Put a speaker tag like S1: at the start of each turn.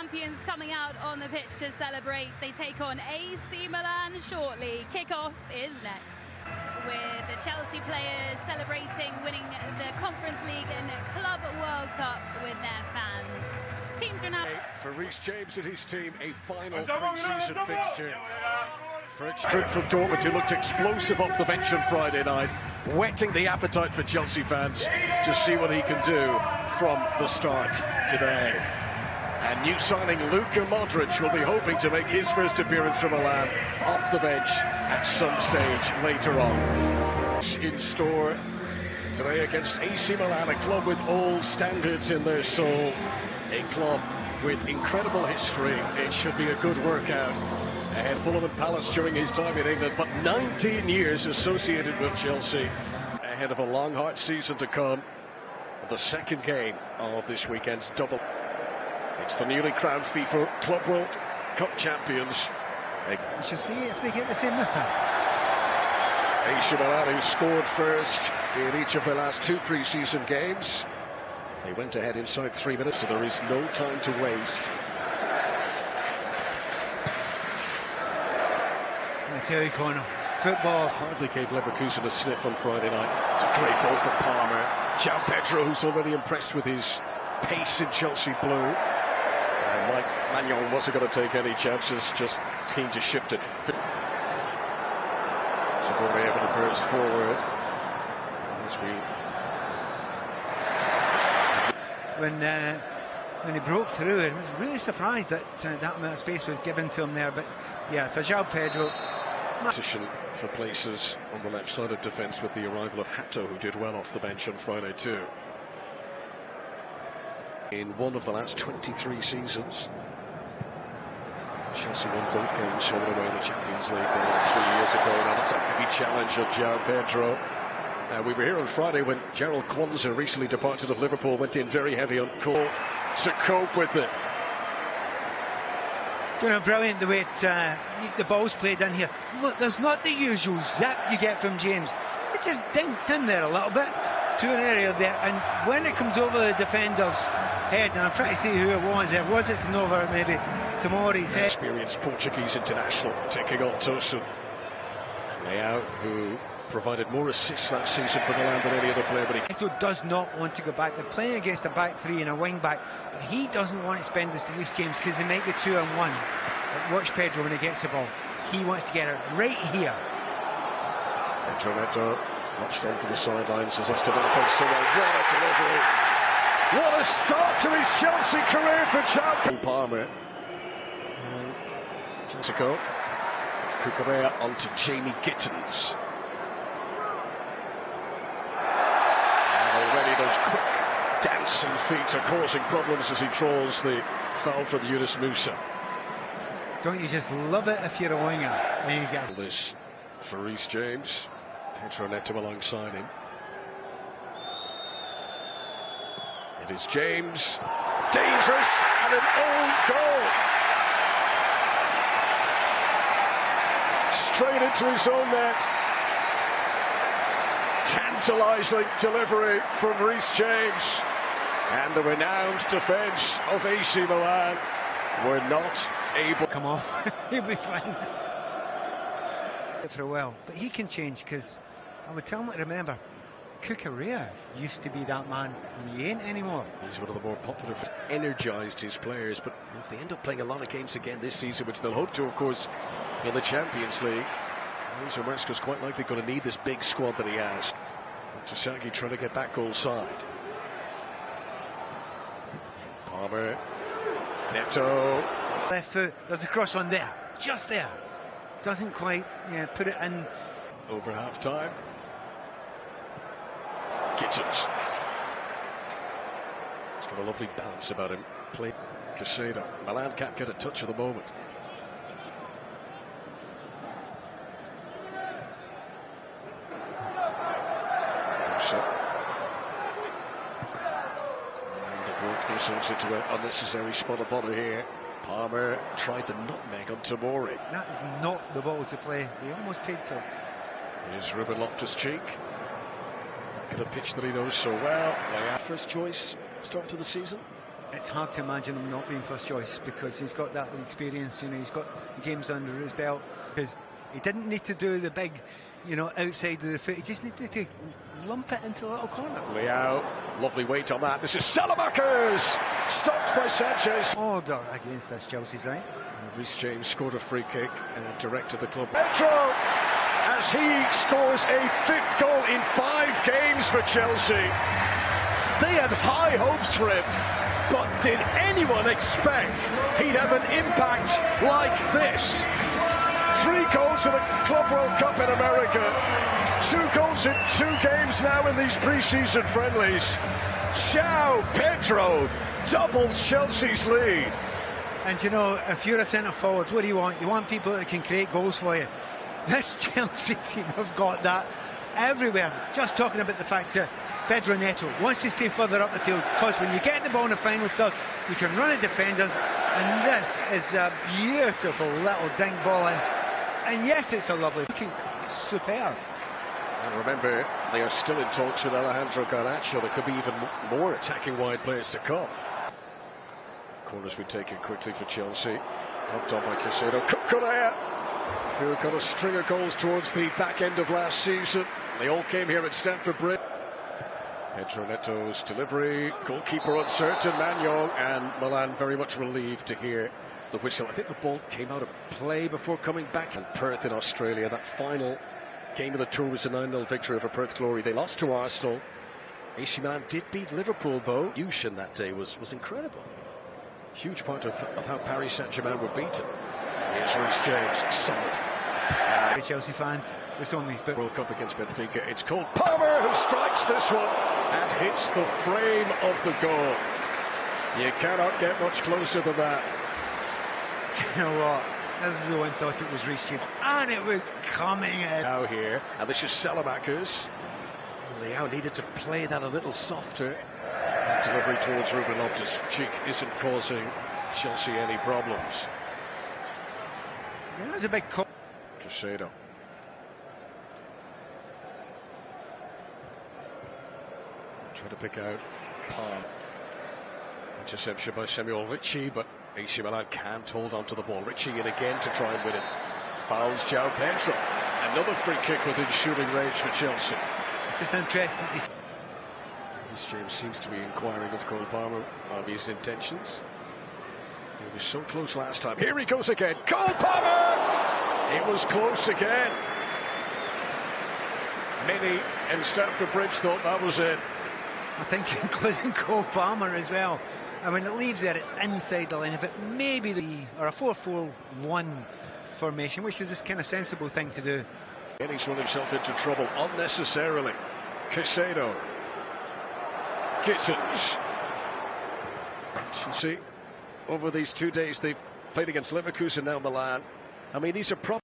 S1: champions coming out on the pitch to celebrate. They take on AC Milan shortly. Kickoff is next, with the Chelsea players celebrating winning the Conference League and Club World Cup with their fans. Teams are now...
S2: For Reece James and his team, a final pre-season fixture.
S3: From Dortmund, who looked explosive off the bench on Friday night, whetting the appetite for Chelsea fans to see what he can do from the start today. And new signing Luka Modric will be hoping to make his first appearance for Milan off the bench at some stage later on. In store today against AC Milan, a club with all standards in their soul, a club with incredible history. It should be a good workout. Ahead Fulham and Palace during his time in England, but 19 years associated with Chelsea. Ahead of a long, hard season to come. The second game of this weekend's double. It's the newly crowned FIFA Club World Cup champions.
S4: We shall see if they get the same this time.
S2: AC Milan, who scored first in each of their last two pre-season games. They went ahead inside 3 minutes, so there is no time to waste.
S4: I tell you, Conor, football
S2: hardly gave Leverkusen a sniff on Friday night. It's a great goal from Palmer. João Pedro, who's already impressed with his pace in Chelsea blue. And Mike Maignan wasn't going to take any chances, just keen to shift it. Futbol able to burst forward.
S4: when he broke through, I was really surprised that that amount of space was given to him there. But yeah, for João Pedro.
S2: Position for places on the left side of defence with the arrival of Hato, who did well off the bench on Friday too. In one of the last 23 seasons, Chelsea won both games all the way in the Champions League 3 years ago. Now that's a heavy challenge on João Pedro. We were here on Friday when Gerald Kwanzaa, recently departed of Liverpool, went in very heavy on call to cope with it.
S4: You know, brilliant the way the ball's played in here. Look, there's not the usual zap you get from James. It just dinked in there a little bit to an area there, and when it comes over the defender's head, and I'm trying to see who it was it come over maybe to Mori's head?
S2: Experienced Portuguese international taking on Tosun. Leao, who provided more assists that season for Milan than any other player, but
S4: he does not want to go back. They're playing against a back three and a wing back, but he doesn't want to spend this to Reece James because he might be 2-on-1. But watch Pedro when he gets the ball. He wants to get it right here.
S2: Pedro Neto watched on from the sidelines as that's developing so well. What a delivery! What a start to his Chelsea career for champion Palmer. Jessico Cucurella onto Jamie Gittins. Those quick dancing feet are causing problems as he draws the foul from Yunus Musa.
S4: Don't you just love it if you're a winger? There you go.
S2: This for Reece James. Pedro Neto alongside him. It is James. Dangerous and an own goal. Straight into his own net. Tantalising delivery from Reece James, and the renowned defence of AC Milan were not able.
S4: Come on, he'll be fine for a while, but he can change, because I would tell him to remember, Cucurella used to be that man, and he ain't anymore.
S2: He's one of the more popular, energised his players, but if they end up playing a lot of games again this season, which they'll hope to, of course, in the Champions League, Maresca's quite likely going to need this big squad that he has. Tasagi trying to get that goal side. Palmer, Neto.
S4: Left foot, there's a cross on there, just there. Doesn't quite put it in.
S2: Over half-time. Gittins. He's got a lovely balance about him. Play Casado. Milan can't get a touch at the moment. And they've worked themselves into an unnecessary spot of bother here. Palmer tried the nutmeg on Tomori.
S4: That is not the ball to play. He almost paid for it.
S2: Here's Ruben Loftus-Cheek. Back at a pitch that he knows so well. First choice start to the season.
S4: It's hard to imagine him not being first choice because he's got that experience. You know, he's got games under his belt. Because he didn't need to do the big, you know, outside of the foot. He just needed to lump it into a little corner.
S2: Leao, lovely weight on that. This is Salamakers, stopped by Sanchez.
S4: Order against this Chelsea side.
S2: Reece James scored a free kick and directed the club. Pedro, as he scores a 5th goal in 5 games for Chelsea. They had high hopes for him, but did anyone expect he'd have an impact like this? 3 goals in the Club World Cup in America, 2 goals in 2 games now in these pre-season friendlies. João Pedro doubles Chelsea's lead.
S4: And you know, if you're a centre forward, what do you want? You want people that can create goals for you. This Chelsea team have got that everywhere. Just talking about the fact that Pedro Neto wants to stay further up the field, because when you get the ball in the final third, you can run at defenders, and this is a beautiful little dink ball in. And yes, it's a lovely looking, superb.
S2: And remember, they are still in talks with Alejandro Garnacho. There could be even more attacking wide players to come. Corners be taken quickly for Chelsea. Helped on by Caicedo. Cucurella, who got a string of goals towards the back end of last season. They all came here at Stamford Bridge. Pedro Neto's delivery, goalkeeper uncertain, Magnol, and Milan very much relieved to hear the whistle. I think the ball came out of play before coming back. And Perth in Australia, that final game of the tour was a 9-0 victory over Perth Glory. They lost to Arsenal. AC Milan did beat Liverpool, though. Yushin that day was incredible. Huge part of how Paris Saint-Germain were beaten. Here's Reece James, solid.
S4: Chelsea fans, this only is
S2: World Cup against Benfica. It's Cole Palmer who strikes this one and hits the frame of the goal. You cannot get much closer than that.
S4: You know what? Everyone thought it was Reece James, and it was coming in.
S2: Now here, and this is Salamakers. Leao needed to play that a little softer. Delivery towards Ruben Loftus-Cheek isn't causing Chelsea any problems.
S4: Yeah, there's a big call.
S2: Caicedo. Try to pick out Palm. Interception by Samuel Ritchie, but AC Milan can't hold on to the ball. Ritchie in again to try and win it. Fouls João Pedro. Another free kick within shooting range for Chelsea.
S4: It's just interesting.
S2: Reece James seems to be inquiring of Cole Palmer of his intentions. He was so close last time. Here he goes again. Cole Palmer! It was close again. Many in Stamford Bridge thought that was it.
S4: I think including Cole Palmer as well. And when it leaves there, it's inside the line. If it maybe or a 4-4-1 formation, which is this kind of sensible thing to do.
S2: And he's run himself into trouble unnecessarily. Caicedo. Gittins. You see, over these 2 days they've played against Leverkusen, now Milan. I mean, these are